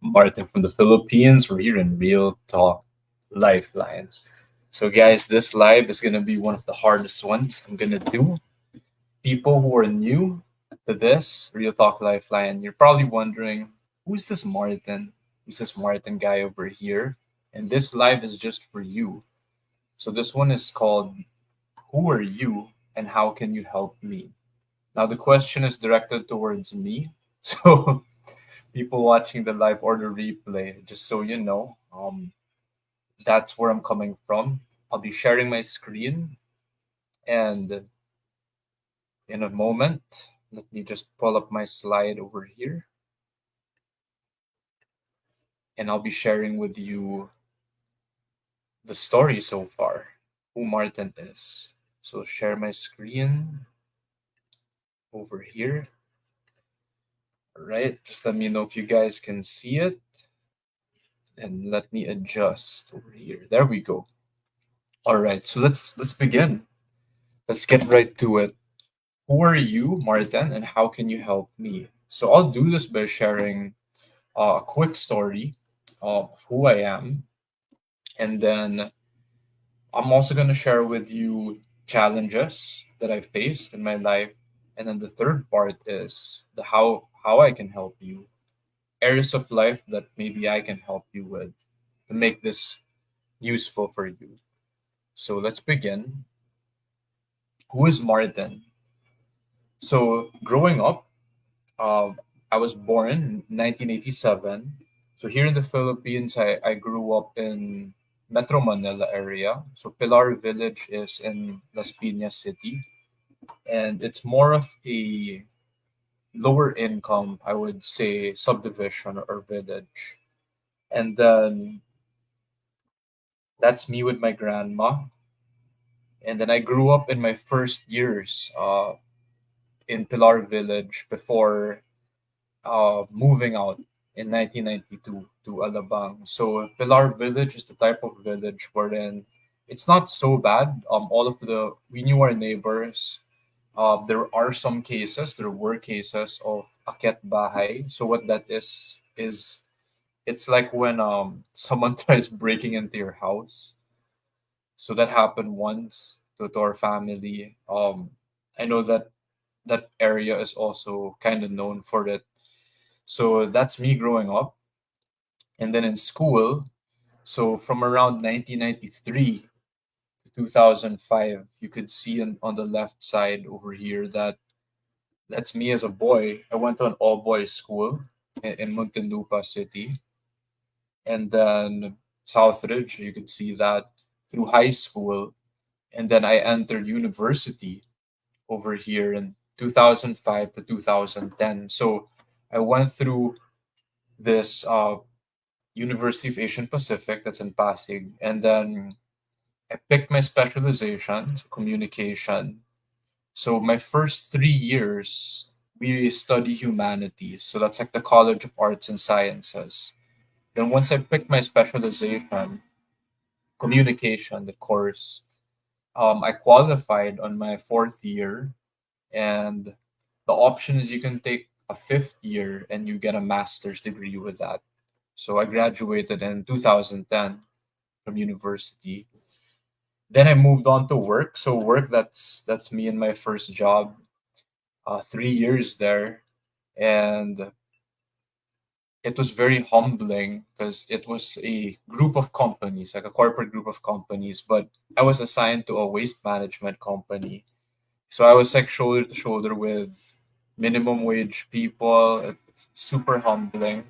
Martin from the Philippines. We're here in Real Talk Lifeline. So, guys, this live is going to be one of the hardest ones I'm going to do. People who are new to this Real Talk Lifeline, you're probably wondering, who's this Martin? Who's this Martin guy over here? And this live is just for you. So, this one is called Who Are You and How Can You Help Me? Now, the question is directed towards me. So, people watching the live or the replay, just so you know, that's where I'm coming from. I'll be sharing my screen, and in a moment, let me just pull up my slide over here, and I'll be sharing with you the story so far, who Martin is. So, share my screen over here. All right, just let me know if you guys can see it, and let me adjust over here. There we go. All right, so let's begin. Let's get right to it. Who are you, Martin, and how can you help me? So I'll do this by sharing a quick story of who I am, and then I'm also going to share with you challenges that I've faced in my life, and then the third part is the how I can help you, areas of life that maybe I can help you with to make this useful for you. So let's begin. Who is Martin? So growing up, I was born in 1987. So here in the Philippines, I grew up in Metro Manila area. So Pilar Village is in Las Piñas City, and it's more of a lower income, I would say, subdivision or village. And then that's me with my grandma. And then I grew up in my first years in Pilar Village before moving out in 1992 to Alabang. So Pilar Village is the type of village wherein it's not so bad. All of the we knew our neighbors. There were cases of akyat bahay. So what that is it's like when someone tries breaking into your house. So that happened once to our family. I know that that area is also kind of known for it. So that's me growing up. And then in school, so from around 1993 to 2005, you could see on the left side over here that that's me as a boy. I went to an all boys school in Muntinlupa City. And then Southridge, you could see that through high school. And then I entered university over here in 2005 to 2010. So I went through this University of Asian Pacific, that's in Pasig. And then I picked my specialization, so communication. So my first 3 years, we study humanities. So that's like the College of Arts and Sciences. Then once I picked my specialization, communication, the course, I qualified on my fourth year, and the option is you can take a fifth year and you get a master's degree with that. So I graduated in 2010 from university. Then I moved on to work. So work, that's me in my first job, 3 years there, and it was very humbling because it was a group of companies, like a corporate group of companies, but I was assigned to a waste management company. So I was like shoulder to shoulder with minimum wage people. It's super humbling.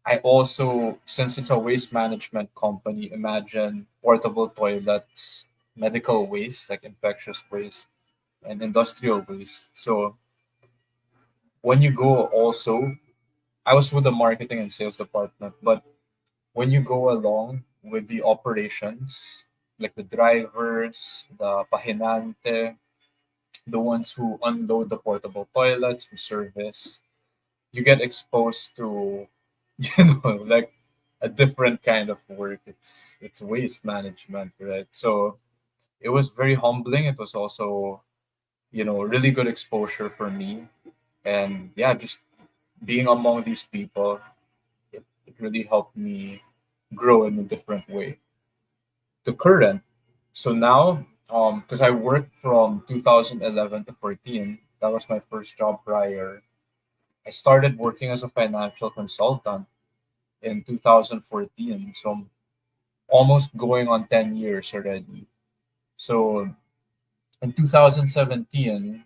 I also, since it's a waste management company, imagine portable toilets, medical waste like infectious waste, and industrial waste. So when you go also, I was with the marketing and sales department, but when you go along with the operations, like the drivers, the pahinante, the ones who unload the portable toilets, who service, you get exposed to, like a different kind of work. It's waste management, right? So it was very humbling. It was also, really good exposure for me. And yeah, just being among these people, it really helped me grow in a different way. The current, so now, because I worked from 2011 to 14, that was my first job prior. I started working as a financial consultant in 2014. So I'm almost going on 10 years already. So in 2017,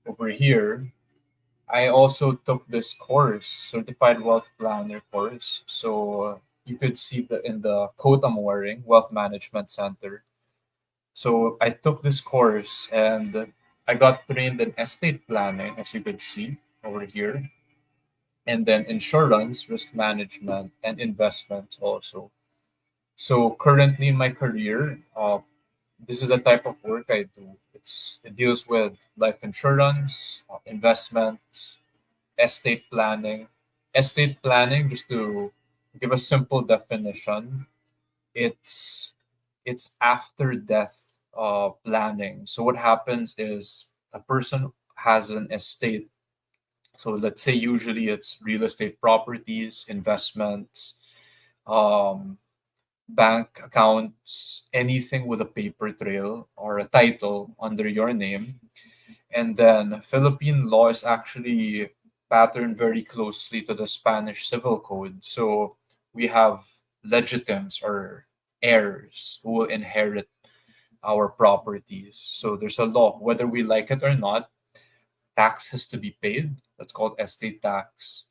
over here, I also took this course, Certified Wealth Planner course. So you could see that in the coat I'm wearing, Wealth Management Center. So I took this course and I got trained in estate planning, as you could see over here, and then insurance, risk management, and investments also. So currently in my career, this is the type of work I do. It deals with life insurance, investments, estate planning. Estate planning, just to give a simple definition, it's it's after death planning. So what happens is a person has an estate. So let's say usually it's real estate properties, investments, um, bank accounts, anything with a paper trail or a title under your name. And then Philippine law is actually patterned very closely to the Spanish Civil Code. So we have legitims or heirs who will inherit our properties. So there's a law, whether we like it or not, tax has to be paid. That's called estate tax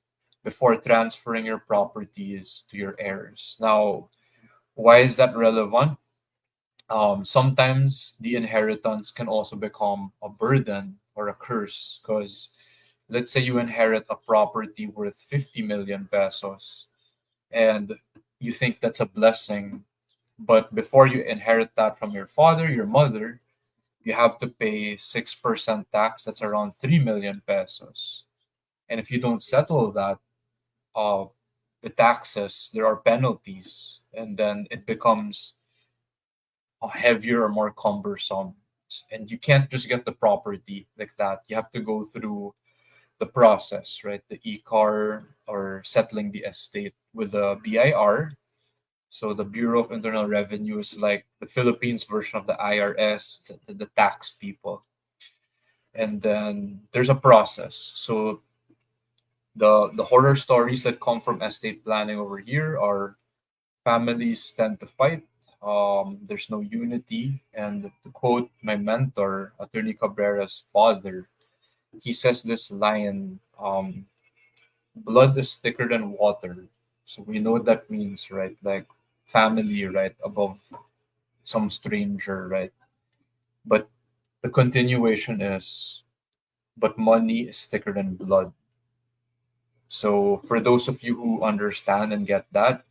before transferring your properties to your heirs. Now, why is that relevant? Sometimes the inheritance can also become a burden or a curse because let's say you inherit a property worth 50 million pesos and you think that's a blessing, but before you inherit that from your father, your mother, you have to pay 6% tax. That's around 3 million pesos. And if you don't settle that, uh, the taxes, there are penalties, and then it becomes heavier or more cumbersome. And you can't just get the property like that. You have to go through the process, right? The e-car or settling the estate with the BIR. So the Bureau of Internal Revenue is like the Philippines version of the IRS, the tax people. And then there's a process. So the horror stories that come from estate planning over here are families tend to fight. There's no unity. And to quote my mentor, Attorney Cabrera's father, he says this line, blood is thicker than water. So we know what that means, right? Like family, right? Above some stranger, right? But the continuation is, but money is thicker than blood. So for those of you who understand and get that,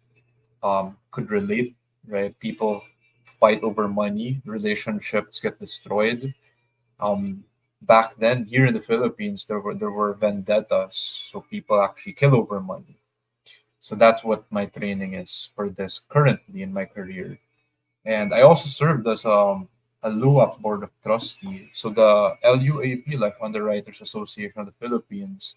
could relate, right? People fight over money, relationships get destroyed. Um, Back then, here in the Philippines, there were vendettas, so people actually kill over money. So that's what my training is for this currently in my career. And I also served as a LUAP board of trustee. So the LUAP, like Underwriters Association of the Philippines,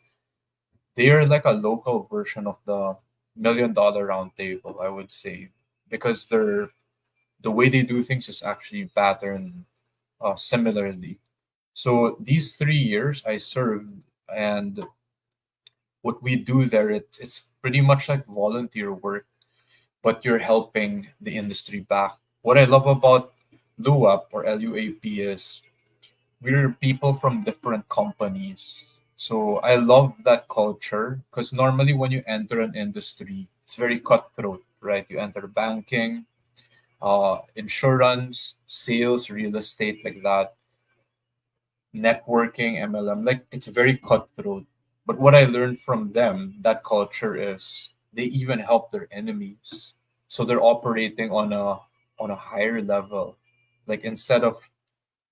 they are like a local version of the $1 million round table, I would say, because the way they do things is actually patterned similarly. So these 3 years I served, and what we do there, it's pretty much like volunteer work, but you're helping the industry back. What I love about LUAP or LUAP is we're people from different companies. So I love that culture because normally when you enter an industry, it's very cutthroat, right? You enter banking, insurance, sales, real estate, like that, networking, MLM, like it's very cutthroat. But what I learned from them, that culture is they even help their enemies. So they're operating on a higher level. Like instead of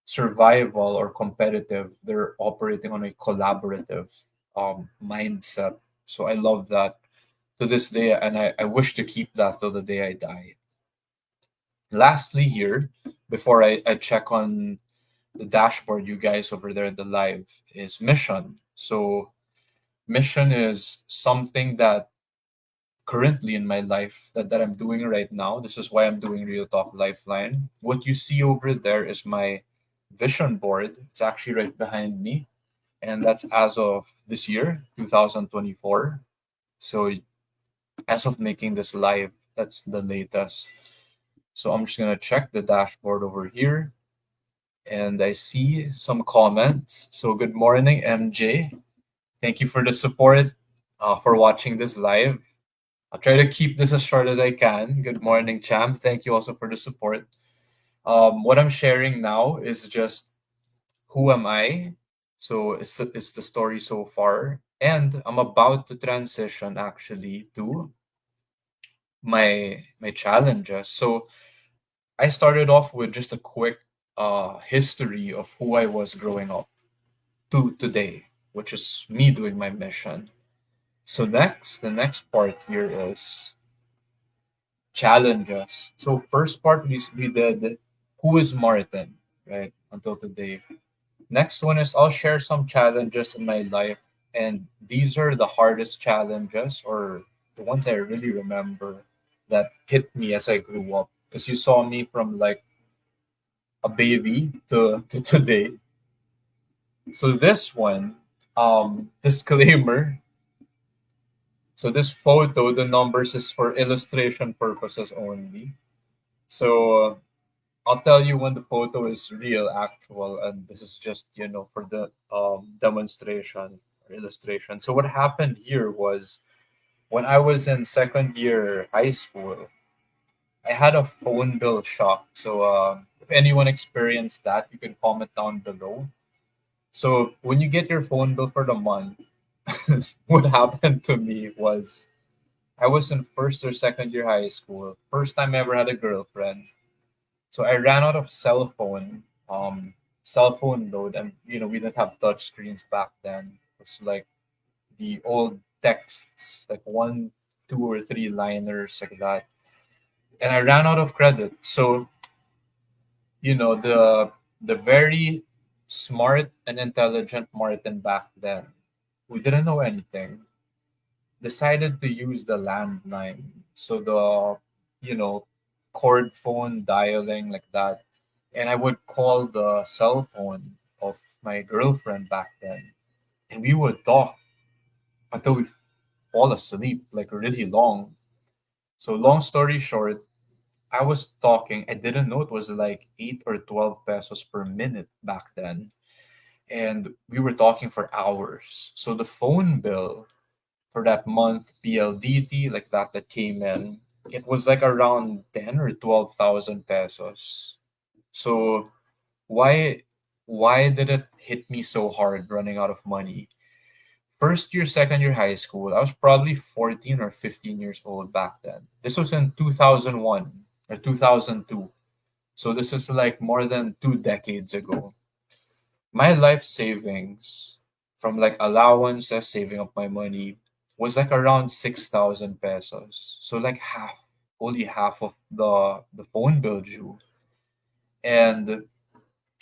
survival or competitive, they're operating on a collaborative mindset. So I love that to this day, and I wish to keep that till the day I die. Lastly, here, before I check on the dashboard, you guys over there in the live, is mission. So Mission is something that currently in my life that I'm doing right now. This is why I'm doing Real Talk Lifeline. What you see over there is my vision board. It's actually right behind me. And that's as of this year, 2024. So as of making this live, that's the latest. So I'm just gonna check the dashboard over here, and I see some comments. So good morning, MJ. Thank you for the support, for watching this live. I'll try to keep this as short as I can. Good morning, Cham. Thank you also for the support. What I'm sharing now is just who am I. So it's the story so far, and I'm about to transition actually to my challenges. So I started off with just a quick history of who I was growing up to today, which is me doing my mission. So the next part here is challenges. So first part we did who is Martin, right? Until today. Next one is I'll share some challenges in my life, and these are the hardest challenges or the ones I really remember that hit me as I grew up. Because you saw me from like a baby to today. So this one, disclaimer. So this photo, the numbers is for illustration purposes only. So I'll tell you when the photo is real, actual, and this is just for the demonstration or illustration. So what happened here was when I was in second year high school, I had a phone bill shock. So if anyone experienced that, you can comment down below. So when you get your phone bill for the month, what happened to me was I was in first or second year high school. First time I ever had a girlfriend. So I ran out of cell phone load, and we didn't have touch screens back then. It's like the old texts, like one, two, or three liners like that. And I ran out of credit. So the very smart and intelligent Martin back then, who didn't know anything, decided to use the landline. So you know, cord phone dialing like that. And I would call the cell phone of my girlfriend back then. And we would talk until we fall asleep, like really long. So long story short, I was talking. I didn't know it was like 8 or 12 pesos per minute back then. And we were talking for hours. So the phone bill for that month PLDT like that came in, it was like around 10 or 12,000 pesos. So why why did it hit me so hard running out of money? First year, second year high school, I was probably 14 or 15 years old back then. This was in 2001 or 2002. So this is like more than 2 decades ago. My life savings from like allowances, saving up my money was like around 6,000 pesos. So like only half of the phone bill due. And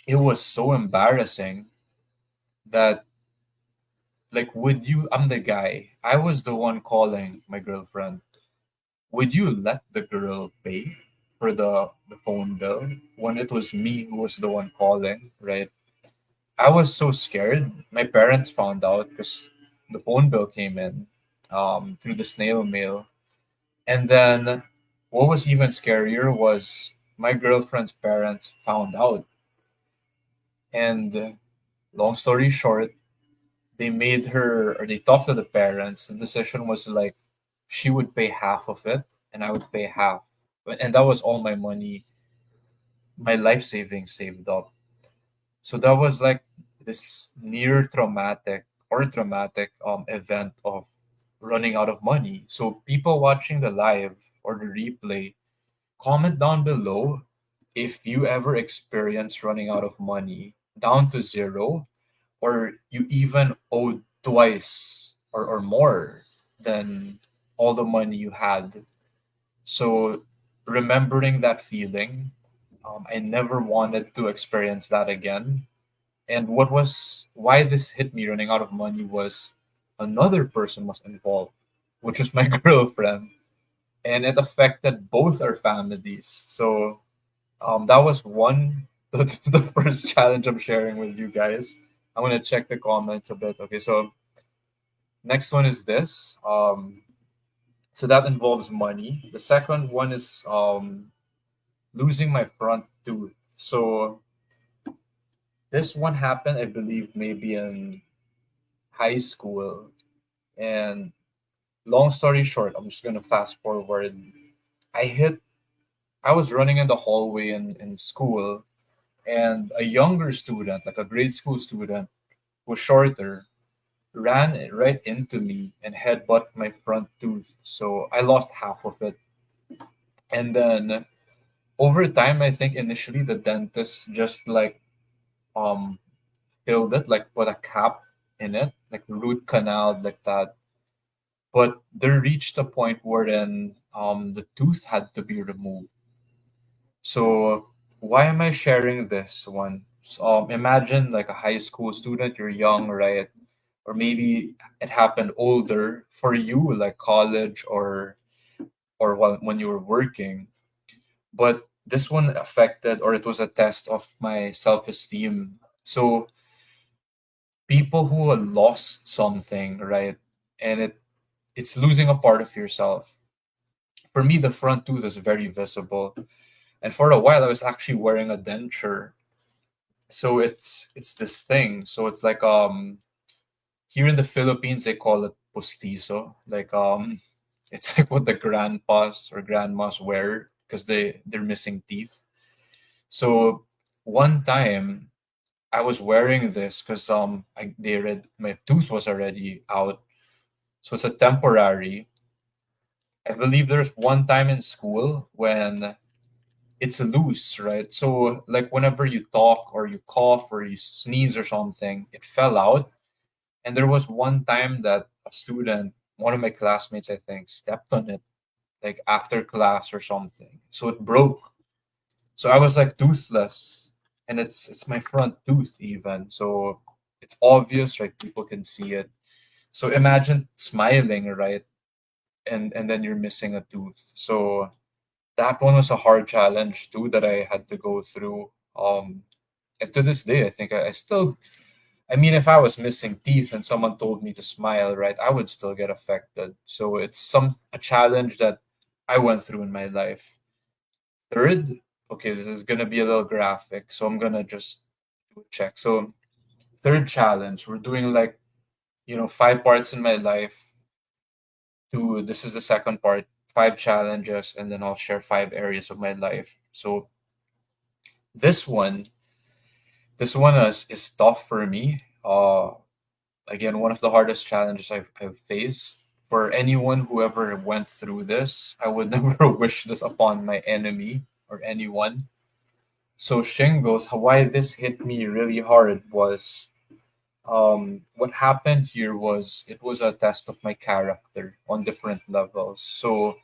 it was so embarrassing that like I'm the guy. I was the one calling my girlfriend. Would you let the girl pay for the phone bill when it was me who was the one calling, right? I was so scared. My parents found out because the phone bill came in through the snail mail. And then what was even scarier was my girlfriend's parents found out. And long story short, they made her, or they talked to the parents. The decision was like she would pay half of it and I would pay half. And that was all my money, my life savings saved up. So that was like this near traumatic or dramatic event of running out of money. So people watching the live or the replay, comment down below if you ever experience running out of money down to zero, or you even owed twice or more than all the money you had. So remembering that feeling, I never wanted to experience that again. And why this hit me running out of money was another person was involved, which was my girlfriend, and it affected both our families. So that was one. That's the first challenge I'm sharing with you guys. I'm gonna check the comments a bit. Okay, so next one is this. So that involves money. The second one is losing my front tooth. So this one happened, I believe, maybe in high school. And long story short, I'm just gonna fast forward. I hit. I was running in the hallway in school, and a younger student, like a grade school student, was shorter, ran right into me and headbutt my front tooth. So I lost half of it. And then over time, I think initially the dentist just like um filled it, like put a cap in it, like root canal like that. But there reached a point wherein the tooth had to be removed. So why am I sharing this one? So, imagine like a high school student, you're young, right? Or maybe it happened older for you, like college or when you were working. But this one affected, or it was a test of my self-esteem. So people who had lost something, right? And it's losing a part of yourself. For me, the front tooth is very visible. And for a while I was actually wearing a denture. So it's this thing. So it's like here in the Philippines they call it postizo. Like it's like what the grandpas or grandmas wear because they're missing teeth. So one time I was wearing this because they read my tooth was already out. So it's a temporary. I believe there's one time in school when it's loose, right? So like whenever you talk or you cough or you sneeze or something, it fell out. And there was one time that a student, one of my classmates, I think, stepped on it like after class or something. So it broke. So I was like toothless. And it's my front tooth even. So it's obvious, right? People can see it. So imagine smiling, right? And then you're missing a tooth. So that one was a hard challenge too that I had to go through. And to this day, I think I still. I mean, if I was missing teeth and someone told me to smile, right, I would still get affected. So it's a challenge that I went through in my life. Third, okay, this is gonna be a little graphic, so I'm gonna just do a check. So third challenge, we're doing like 5 parts in my life. This is the second part, 5 challenges, and then I'll share 5 areas of my life. So this one, this one is tough for me. Again, one of the hardest challenges I've faced. For anyone who ever went through this, I would never wish this upon my enemy or anyone. So shingles, why this hit me really hard was what happened here was it was a test of my character on different levels. So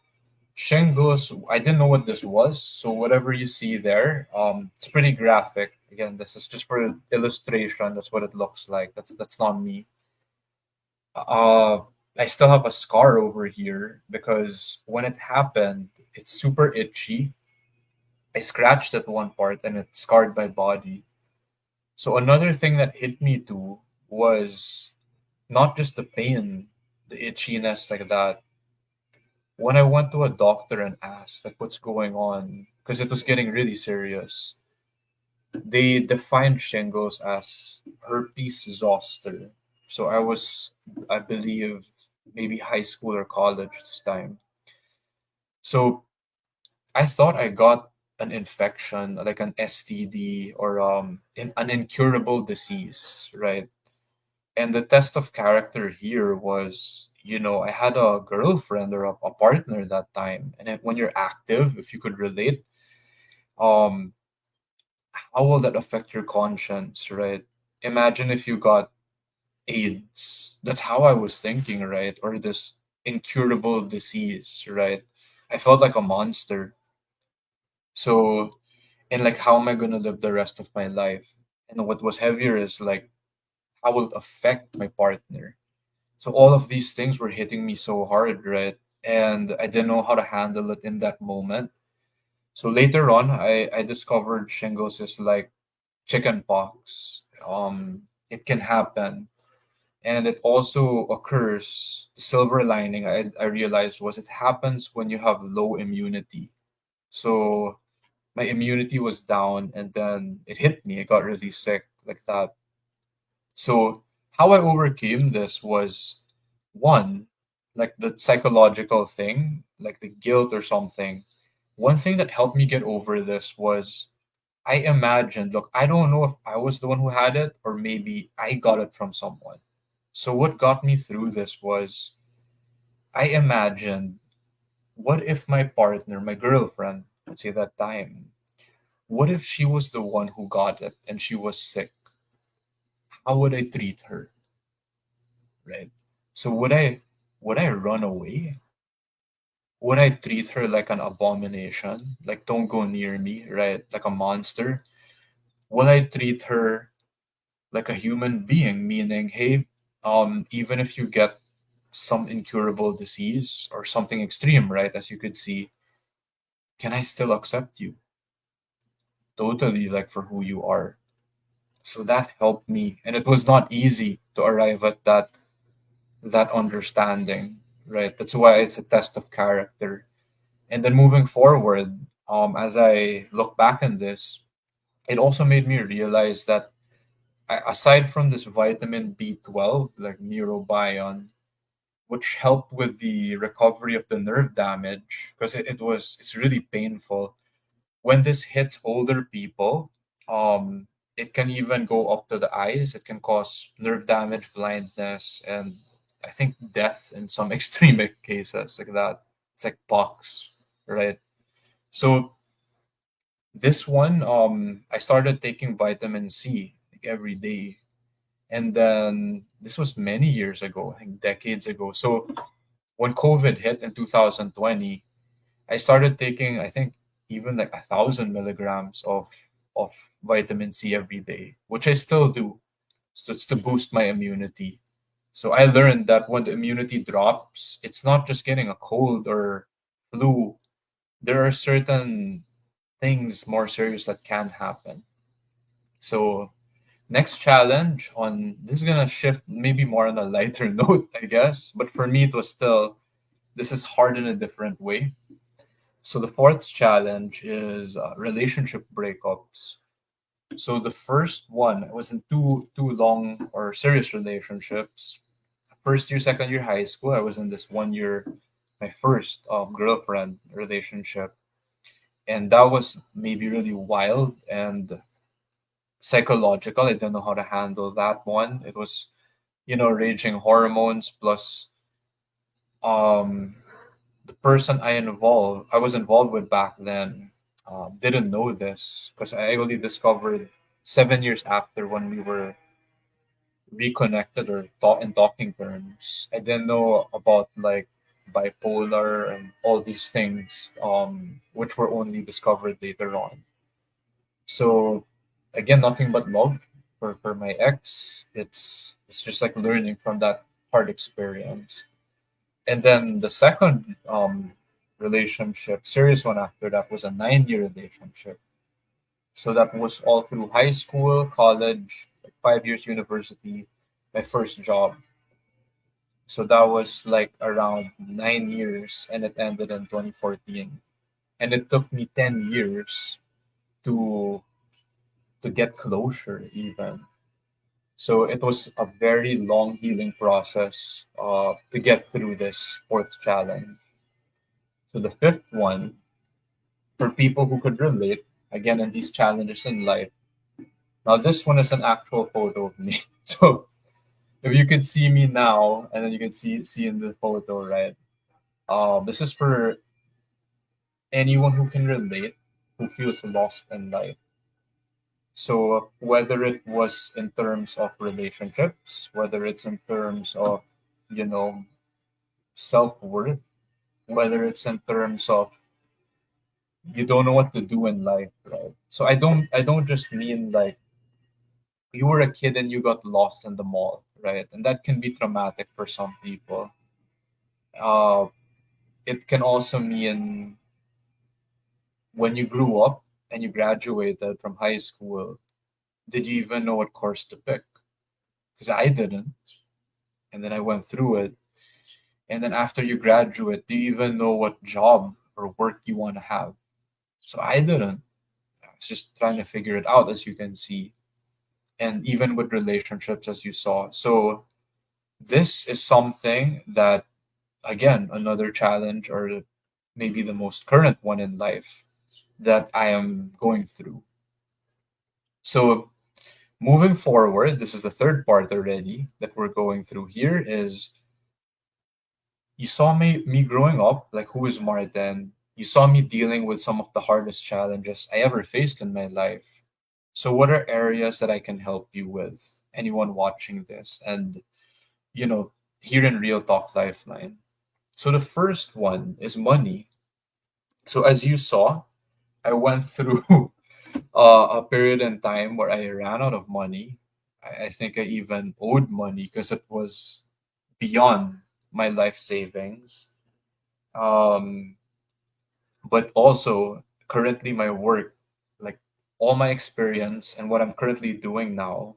shingles, I didn't know what this was. So whatever you see there, it's pretty graphic. Again, this is just for illustration. That's what it looks like. That's not me. Uh, I still have a scar over here because when it happened, it's super itchy. I scratched at one part and it scarred my body. So another thing that hit me too was not just the pain, the itchiness like that. When I went to a doctor and asked like what's going on, because it was getting really serious, they defined shingles as herpes zoster. So I believe, maybe high school or college this time. So I thought I got an infection, like an STD or an incurable disease, right? And the test of character here was, I had a girlfriend or a partner that time, and when you're active, if you could relate, um, how will that affect your conscience, right? Imagine if you got AIDS. That's how I was thinking, right? Or this incurable disease, right? I felt like a monster. So, and like, how am I going to live the rest of my life? And what was heavier is like, how will it affect my partner? So all of these things were hitting me so hard, right? And I didn't know how to handle it in that moment. So later on, I discovered shingles is like chicken pox. It can happen. And it also occurs, the silver lining I realized was it happens when you have low immunity. So my immunity was down and then it hit me. I got really sick like that. So how I overcame this was one, like the psychological thing, like the guilt or something. One thing that helped me get over this was I imagined, look, I don't know if I was the one who had it or maybe I got it from someone. So what got me through this was I imagined, what if my partner, my girlfriend, let's say that time, what if she was the one who got it and she was sick? How would I treat her? Right? So would I run away? Would I treat her like an abomination? Like don't go near me, right? Like a monster? Will I treat her like a human being, meaning, hey, even if you get some incurable disease or something extreme, right? As you could see, can I still accept you totally, like for who you are? So that helped me, and it was not easy to arrive at that understanding, right? That's why it's a test of character. And then moving forward, as I look back on this, it also made me realize that aside from this vitamin B12, like neurobion, which helped with the recovery of the nerve damage, because it's really painful when this hits older people. It can even go up to the eyes. It can cause nerve damage, blindness, and I think death in some extreme cases like that. It's like pox, right? So this one, I started taking vitamin C like every day, and then this was many years ago, I think decades ago. So when COVID hit in 2020, I started taking, I think, even like 1,000 milligrams of vitamin C every day, which I still do. So it's to boost my immunity. So I learned that when the immunity drops, it's not just getting a cold or flu. There are certain things more serious that can happen. So next challenge on this is gonna shift maybe more on a lighter note, I guess. But for me, it was still this is hard in a different way. So the fourth challenge is relationship breakups. So the first one, I was in two long or serious relationships. First year, second year high school, I was in this 1 year, my first girlfriend relationship, and that was maybe really wild and psychological. I didn't know how to handle that one. It was, raging hormones plus um the person I was involved with back then didn't know this because I only discovered 7 years after when we were reconnected or in talking terms. I didn't know about like bipolar and all these things, which were only discovered later on. So again, nothing but love for my ex. It's just like learning from that hard experience. And then the second relationship, serious one after that, was a 9 year relationship. So that was all through high school, college, like 5 years university, my first job. So that was like around 9 years, and it ended in 2014. And it took me 10 years to to get closure, even. So it was a very long healing process to get through this fourth challenge. So the fifth one, for people who could relate, again, in these challenges in life. Now, this one is an actual photo of me. So if you could see me now, and then you can see in the photo, right? This is for anyone who can relate, who feels lost in life. So whether it was in terms of relationships, whether it's in terms of, you know, self worth, whether it's in terms of you don't know what to do in life, right? So I don't just mean like you were a kid and you got lost in the mall, right? And that can be traumatic for some people. Uh, it can also mean when you grew up and you graduated from high school, did you even know what course to pick? Because I didn't. And then I went through it. And then after you graduate, do you even know what job or work you want to have? So I didn't. I was just trying to figure it out, as you can see. And even with relationships, as you saw. So this is something that, again, another challenge, or maybe the most current one in life that I am going through. So moving forward, this is the third part already that we're going through here is you saw me growing up, like who is Martin? You saw me dealing with some of the hardest challenges I ever faced in my life. So what are areas that I can help you with? Anyone watching this and you know, here in Real Talk Lifeline. So the first one is money. So as you saw, I went through a period in time where I ran out of money. I think I even owed money because it was beyond my life savings. Um, but also currently my work, like all my experience and what I'm currently doing now,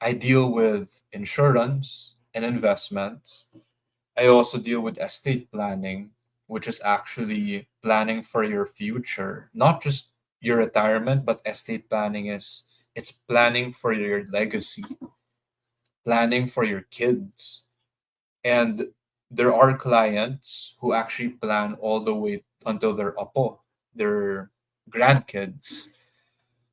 I deal with insurance and investments. I also deal with estate planning, which is actually planning for your future, not just your retirement, but estate planning is it's planning for your legacy, planning for your kids. And there are clients who actually plan all the way until their apo, their grandkids.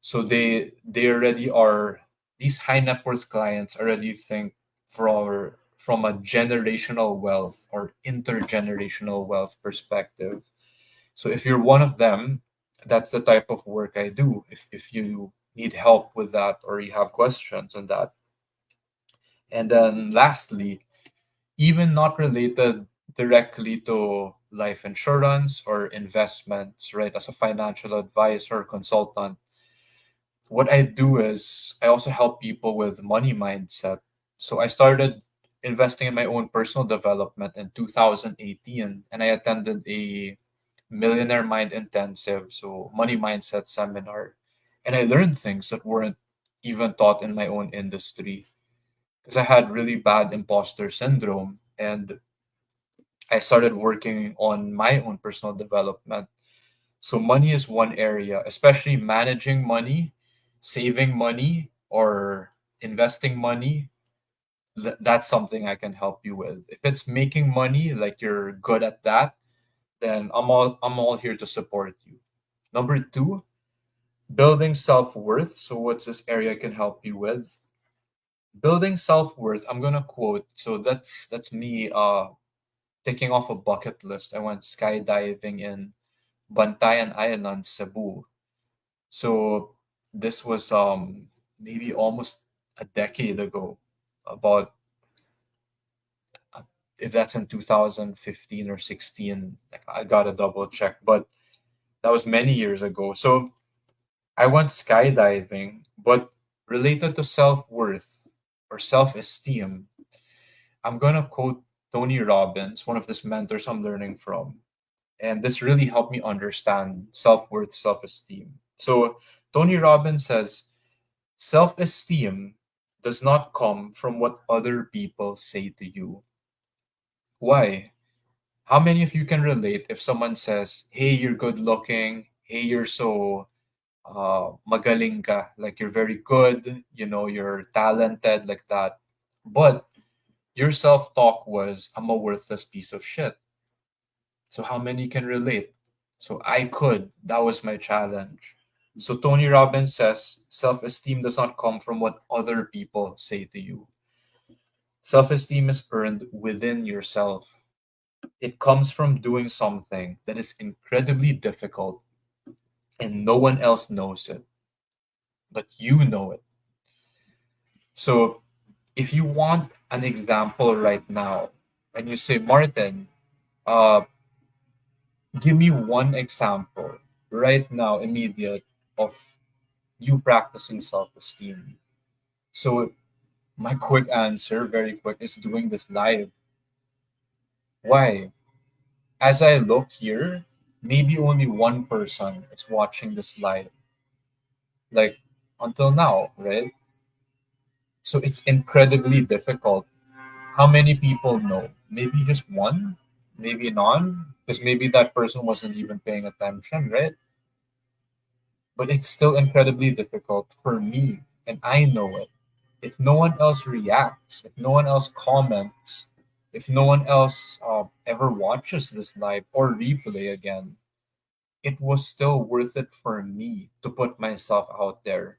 So they already are these high net worth clients already think from a generational wealth or intergenerational wealth perspective. So if you're one of them, that's the type of work I do. If you need help with that or you have questions on that. And then lastly, even not related directly to life insurance or investments, right? As a financial advisor or consultant, what I do is I also help people with money mindset. So I started investing in my own personal development in 2018 and I attended a millionaire mind intensive, so money mindset seminar. And I learned things that weren't even taught in my own industry because I had really bad imposter syndrome and I started working on my own personal development. So money is one area, especially managing money, saving money, or investing money. That's something I can help you with. If it's making money, like you're good at that, then I'm all here to support you. Number two, building self worth. So what's this area I can help you with? Building self worth. I'm gonna quote. So that's me ticking off a bucket list. I went skydiving in Bantayan Island, Cebu. So this was maybe almost a decade ago, about if that's in 2015 or 16, like I gotta double check, but that was many years ago. So I went skydiving, but related to self-worth or self-esteem, I'm gonna quote Tony Robbins, one of his mentors I'm learning from. And this really helped me understand self-worth, self-esteem. So Tony Robbins says, self esteem does not come from what other people say to you. Why? How many of you can relate if someone says, hey, you're good looking, hey, you're so magaling ka, like you're very good, you're talented, like that. But your self talk was, I'm a worthless piece of shit. So, how many can relate? So, I could. That was my challenge. So, Tony Robbins says self esteem does not come from what other people say to you. Self esteem is earned within yourself. It comes from doing something that is incredibly difficult and no one else knows it, but you know it. So, if you want an example right now, and you say, Martin, uh, give me one example right now, immediate, of you practicing self-esteem. So my quick answer, very quick, is doing this live. Why? As I look here, maybe only one person is watching this live, like until now, right? So it's incredibly difficult. How many people know? Maybe just one, maybe none, because maybe that person wasn't even paying attention, right? But it's still incredibly difficult for me, and I know it. If no one else reacts, if no one else comments, if no one else ever watches this live or replay again, it was still worth it for me to put myself out there.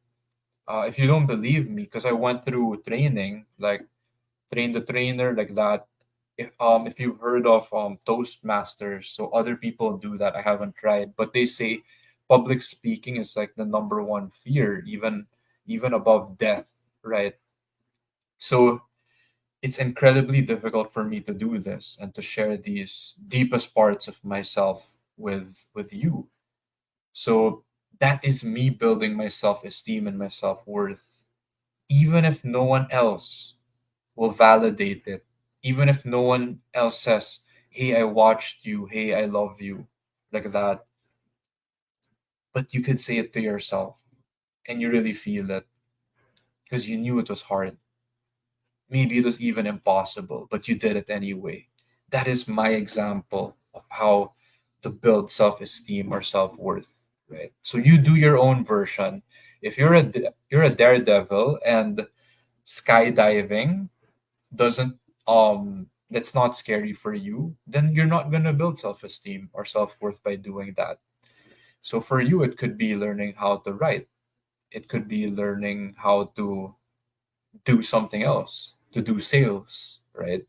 If you don't believe me, because I went through training, like train the trainer, like that. If you've heard of Toastmasters, so other people do that. I haven't tried, but they say public speaking is like the number one fear, even above death, right? So it's incredibly difficult for me to do this and to share these deepest parts of myself with you. So that is me building my self-esteem and my self-worth, even if no one else will validate it, even if no one else says, hey, I watched you, hey, I love you, like that. But you could say it to yourself and you really feel it because you knew it was hard. Maybe it was even impossible, but you did it anyway. That is my example of how to build self-esteem or self-worth, right? So you do your own version. If you're a daredevil and skydiving doesn't that's not scary for you, then you're not going to build self-esteem or self-worth by doing that. So for you it could be learning how to write. It could be learning how to do something else, to do sales, right?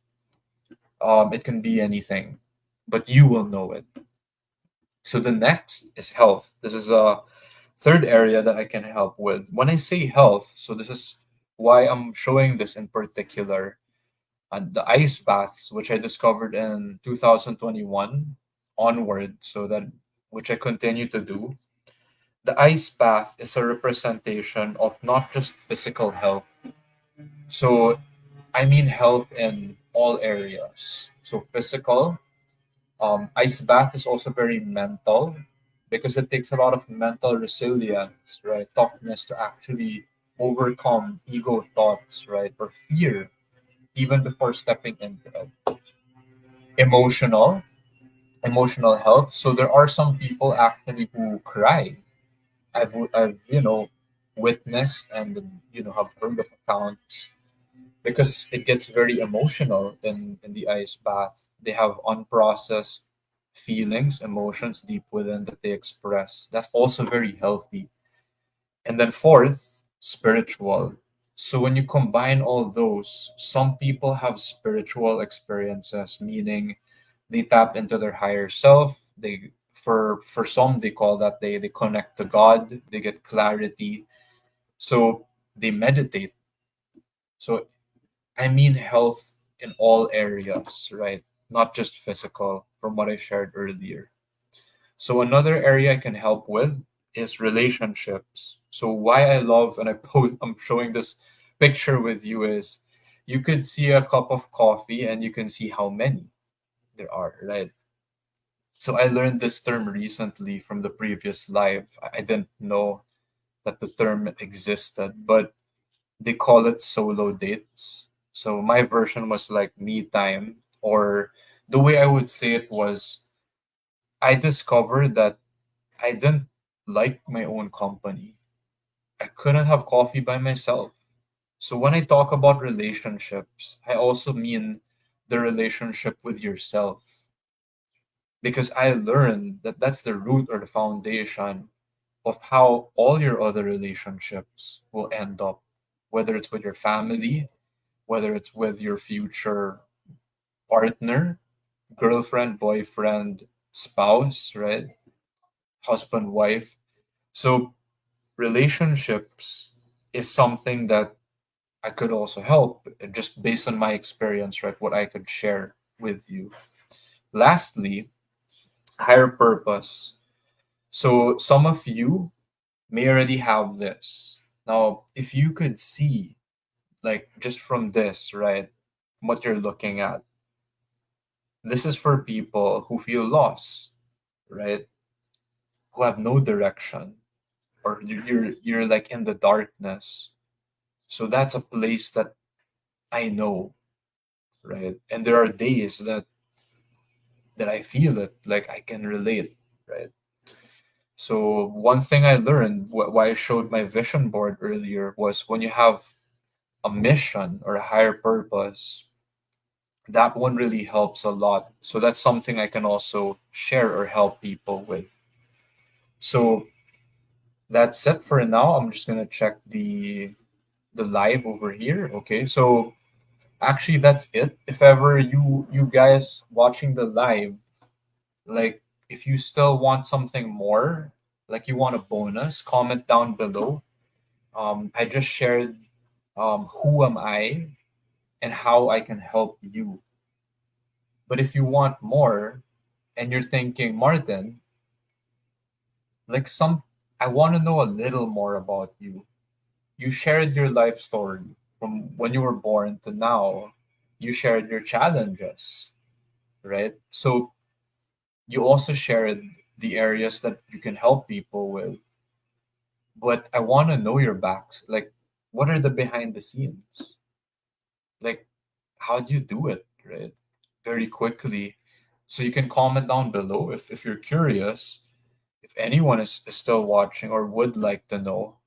It can be anything, but you will know it. So the next is health. This is a third area that I can help with. When I say health, so this is why I'm showing this in particular. The ice baths, which I discovered in 2021 onward, so that which I continue to do. The ice bath is a representation of not just physical health. So I mean health in all areas. So physical, ice bath is also very mental because it takes a lot of mental resilience, right? Toughness to actually overcome ego thoughts, right? Or fear even before stepping into it. Emotional, emotional health. So there are some people actually who cry. I've witnessed and have heard of accounts because it gets very emotional in the ice bath. They have unprocessed feelings, emotions deep within that they express. That's also very healthy. And then fourth, spiritual. So when you combine all those, some people have spiritual experiences, meaning they tap into their higher self. They for some they call that they connect to God, they get clarity. So they meditate. So I mean health in all areas, right? Not just physical, from what I shared earlier. So another area I can help with is relationships. So why I love and I'm showing this picture with you is you could see a cup of coffee and you can see how many there are, right? So I learned this term recently from the previous live. I didn't know that the term existed, but they call it solo dates. So my version was like me time, or the way I would say it was I discovered that I didn't like my own company. I couldn't have coffee by myself. So when I talk about relationships, I also mean the relationship with yourself because I learned that that's the root or the foundation of how all your other relationships will end up, whether it's with your family, whether it's with your future partner, girlfriend, boyfriend, spouse, right? Husband, wife. So relationships is something that I could also help just based on my experience, right? What I could share with you. Lastly, higher purpose. So some of you may already have this. Now, if you could see, like, just from this, right, what you're looking at, this is for people who feel lost, right, who have no direction, or you're like in the darkness. So that's a place that I know, right? And there are days that I feel it, like I can relate, right? So one thing I learned, why I showed my vision board earlier, was when you have a mission or a higher purpose, that one really helps a lot. So that's something I can also share or help people with. So that's it for now. I'm just gonna check the live over here. Okay, so actually that's it. If ever you guys watching the live, like, if you still want something more, like you want a bonus, comment down below. I just shared who am I and how I can help you. But if you want more and you're thinking, Martin, like, I want to know a little more about you. You shared your life story from when you were born to now. You shared your challenges, right? So you also shared the areas that you can help people with. But I want to know your backs. Like, what are the behind the scenes? Like, how do you do it, right? Very quickly. So you can comment down below if you're curious, if anyone is still watching or would like to know.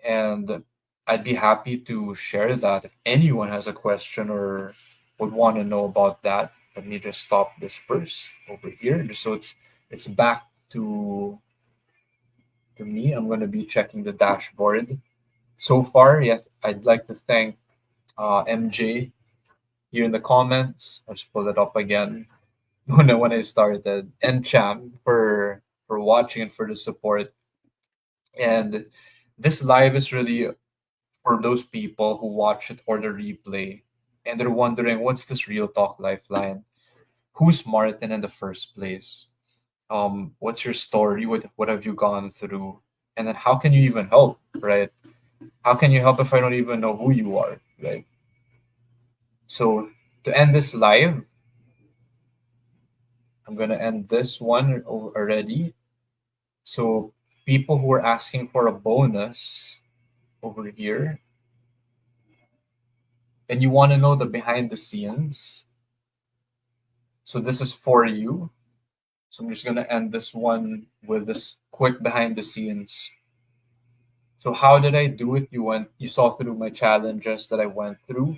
And I'd be happy to share that if anyone has a question or would want to know about that. Let me just stop this first over here, just so it's back to me. I'm going to be checking the dashboard. So far, yes, I'd like to thank MJ here in the comments. I'll just pull it up again when I started, and Cham for watching and for the support. And this live is really for those people who watch it or the replay and they're wondering, what's this real talk lifeline? Who's Martin in the first place? What's your story? What have you gone through? And then how can you even help, right? How can you help if I don't even know who you are, right? So to end this live, I'm gonna end this one already. So people who are asking for a bonus over here, and you want to know the behind the scenes. So this is for you. So I'm just gonna end this one with this quick behind the scenes. So how did I do it? You saw through my challenges that I went through.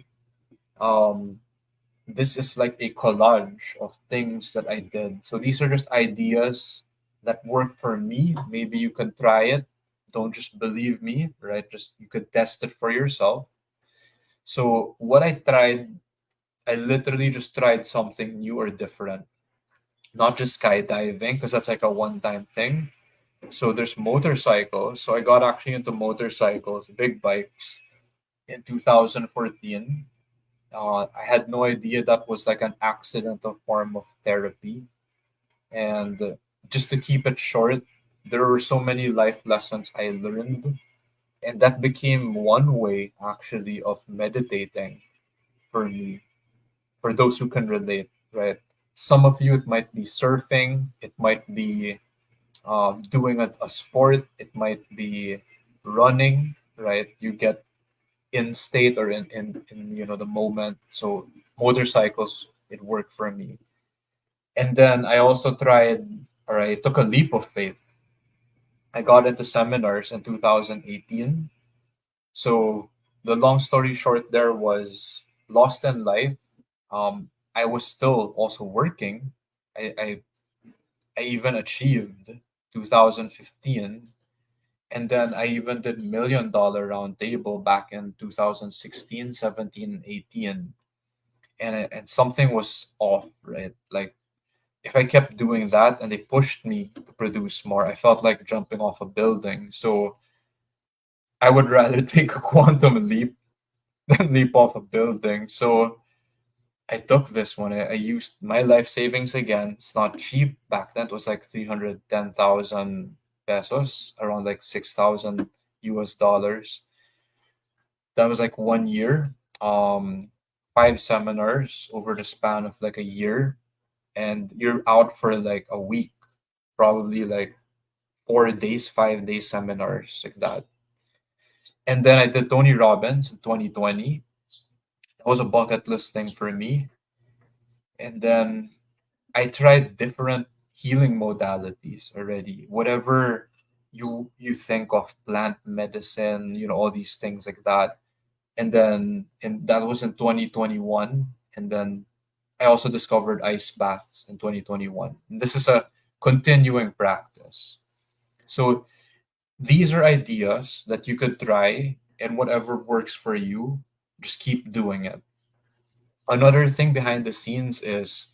Um, this is like a collage of things that I did. So these are just ideas that work for me. Maybe you can try it. Don't just believe me, right? Just you could test it for yourself. So what I tried, I literally just tried something new or different. Not just skydiving, because that's like a one-time thing. So there's motorcycles. So I got actually into motorcycles, big bikes, in 2014. I had no idea that was like an accidental form of therapy. And just to keep it short, there were so many life lessons I learned. And that became one way actually of meditating for me, for those who can relate, right? Some of you, it might be surfing, it might be doing a sport, it might be running, right? You get in state or in the moment. So motorcycles, it worked for me. And then I also tried, or I took a leap of faith. I got into seminars in 2018. So the long story short there was lost in life. I was still also working. I, I, I even achieved 2015. And then I even did $1 million round table back in 2016, 17, 18. And something was off, right? Like, if I kept doing that and they pushed me to produce more, I felt like jumping off a building. So I would rather take a quantum leap than leap off a building. So I took this one. I used my life savings again. It's not cheap. Back then it was like 310,000 pesos, around like 6,000 US dollars. That was like 1 year. Um, 5 seminars over the span of like a year, and you're out for like a week, probably like 4 days, 5 days seminars like that. And then I did Tony Robbins in 2020. That was a bucket list thing for me. And then I tried different healing modalities already. Whatever you think of, plant medicine, all these things like that. And that was in 2021. And then I also discovered ice baths in 2021. And this is a continuing practice. So these are ideas that you could try, and whatever works for you, just keep doing it. Another thing behind the scenes is,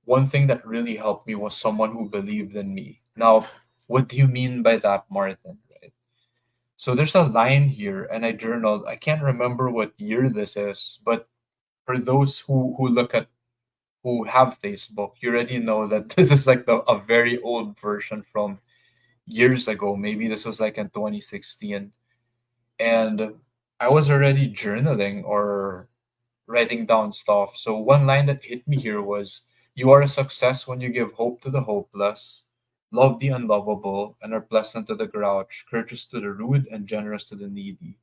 one thing that really helped me was someone who believed in me. Now, what do you mean by that, Martin? Right? So there's a line here, and I journaled. I can't remember what year this is, but for those who look at who have Facebook, you already know that this is like a very old version from years ago. Maybe this was like in 2016, and I was already journaling or writing down stuff. So one line that hit me here was, "You are a success when you give hope to the hopeless, love the unlovable, and are pleasant to the grouch, courteous to the rude, and generous to the needy."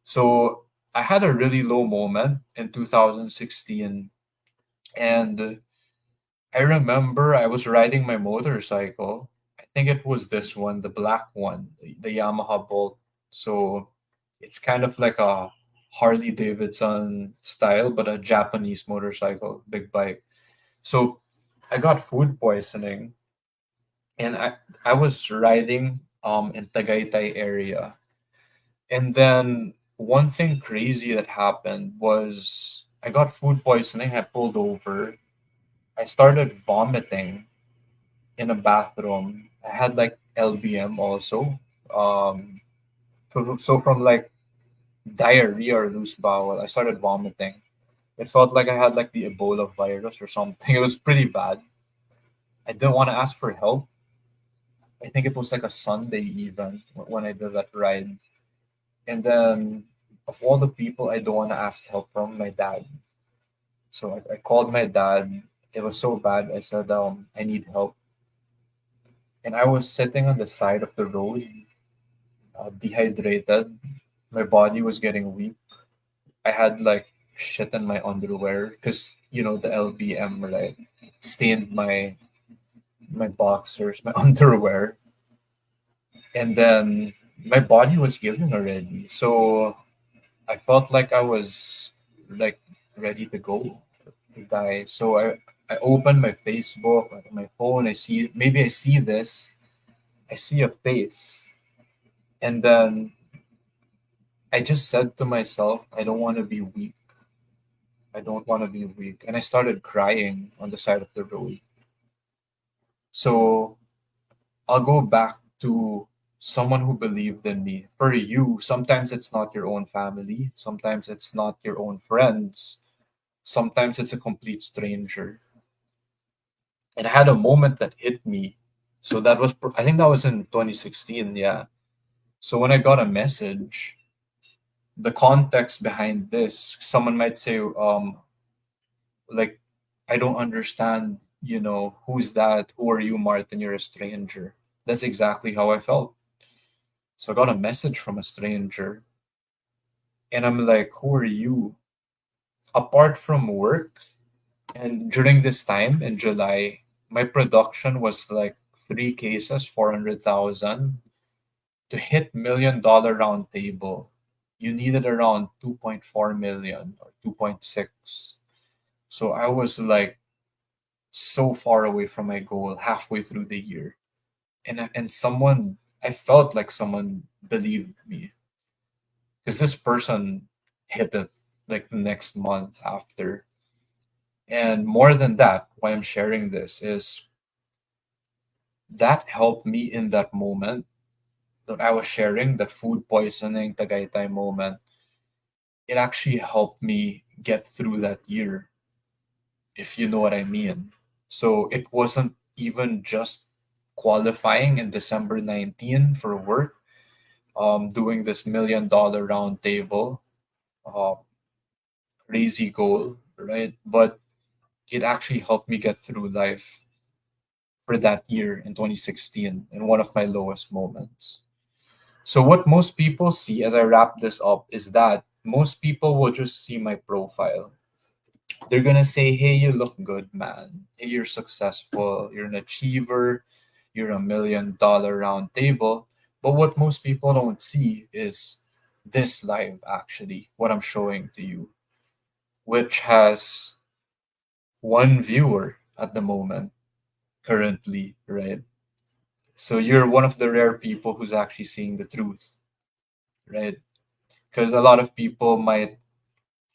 So I had a really low moment in 2016, and I remember I was riding my motorcycle. I think it was this one, the black one, the Yamaha Bolt. So it's kind of like a Harley Davidson style, but a Japanese motorcycle, big bike. So I got food poisoning, and I was riding in Tagaytay area. And then one thing crazy that happened was I got food poisoning. I pulled over. I started vomiting in a bathroom. I had like LBM also. Um, so from like diarrhea or loose bowel, I started vomiting. It felt like I had like the Ebola virus or something. It was pretty bad. I didn't want to ask for help. I think it was like a Sunday even when I did that ride. And then of all the people I don't want to ask help from, my dad. So I called my dad. It was so bad. I said, I need help. And I was sitting on the side of the road, dehydrated. My body was getting weak. I had like shit in my underwear because the LBM, right, stained my boxers, my underwear, and then my body was giving already. So I felt like I was like ready to go, to die. So I opened my Facebook, my phone. I see this. I see a face, and then I just said to myself, I don't want to be weak. I don't want to be weak. And I started crying on the side of the road. So I'll go back to someone who believed in me. For you, sometimes it's not your own family, sometimes it's not your own friends, sometimes it's a complete stranger. And I had a moment that hit me. So I think that was in 2016. Yeah. So when I got a message, the context behind this, someone might say, like, I don't understand, who's that? Who are you, Martin? You're a stranger. That's exactly how I felt. So I got a message from a stranger, and I'm like, who are you? Apart from work, and during this time in July, my production was like 3 cases, 400,000. To hit $1 million round table, you needed around 2.4 million or 2.6. So I was like so far away from my goal halfway through the year. And I felt like someone believed me, because this person hit it like the next month after. And more than that, why I'm sharing this is that helped me in that moment that I was sharing, that food poisoning Tagaytay moment. It actually helped me get through that year, if you know what I mean. So it wasn't even just qualifying in December 19 for work, doing this $1 million round table, uh, crazy goal, right? But it actually helped me get through life for that year in 2016 in one of my lowest moments. So, what most people see as I wrap this up is that most people will just see my profile. They're gonna say, "Hey, you look good, man. Hey, you're successful. You're an achiever. You're $1 million round table." But what most people don't see is this live, actually, what I'm showing to you, which has one viewer at the moment, currently, right? So you're one of the rare people who's actually seeing the truth, right? Because a lot of people might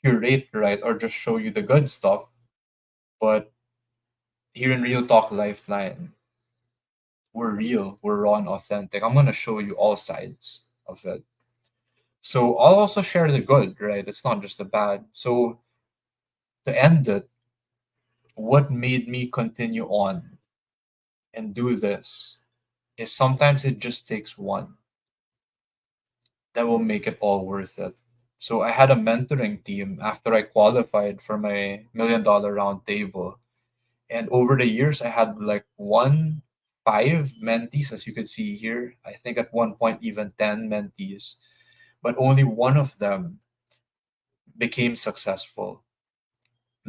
curate, right, or just show you the good stuff, but here in Real Talk Lifeline, we're real, we're raw and authentic. I'm gonna show you all sides of it. So I'll also share the good, right? It's not just the bad. So to end it, what made me continue on and do this is sometimes it just takes one that will make it all worth it. So I had a mentoring team after I qualified for my $1 million round table. And over the years, I had like five mentees, as you could see here. I think at one point, even 10 mentees, but only one of them became successful,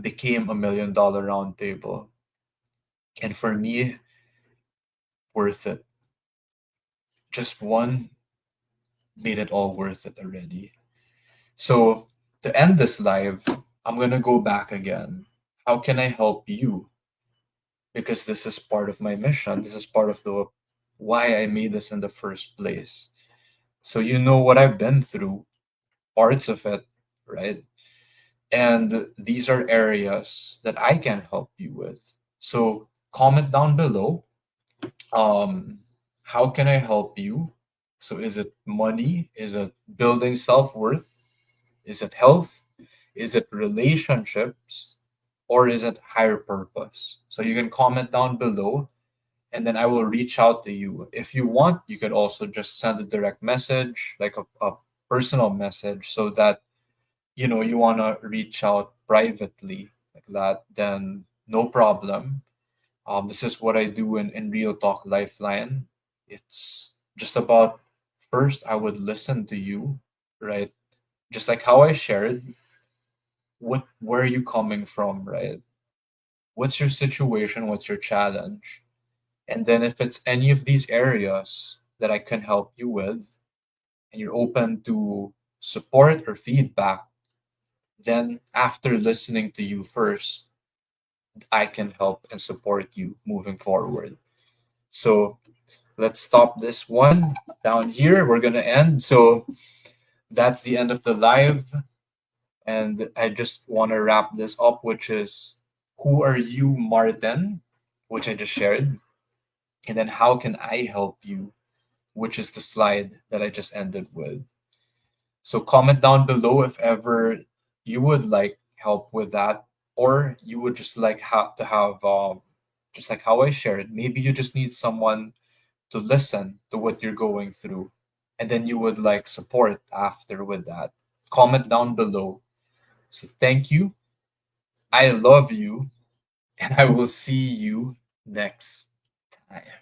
became a $1 million round table. And for me, worth it. Just one made it all worth it already. So to end this live, I'm going to go back again. How can I help you? Because this is part of my mission. This is part of the why I made this in the first place. So you know what I've been through, parts of it, right? And these are areas that I can help you with. So comment down below. How can I help you? So is it money? Is it building self-worth? Is it health? Is it relationships? Or is it higher purpose? So you can comment down below and then I will reach out to you. If you want, you could also just send a direct message, like a personal message, so that you want to reach out privately like that, then no problem. This is what I do in Real Talk Lifeline. It's just about first, I would listen to you, right? Just like how I shared, where are you coming from, right? What's your situation? What's your challenge? And then if it's any of these areas that I can help you with, and you're open to support or feedback, then after listening to you first, I can help and support you moving forward. So let's stop this one down here. We're gonna end. So that's the end of the live. And I just want to wrap this up, which is who are you, Martin? Which I just shared. And then how can I help you? Which is the slide that I just ended with. So comment down below if ever you would like help with that, or you would just like to have just like how I shared. Maybe you just need someone to listen to what you're going through, and then you would like support after with that. Comment down below. So thank you. I love you, and I will see you next time.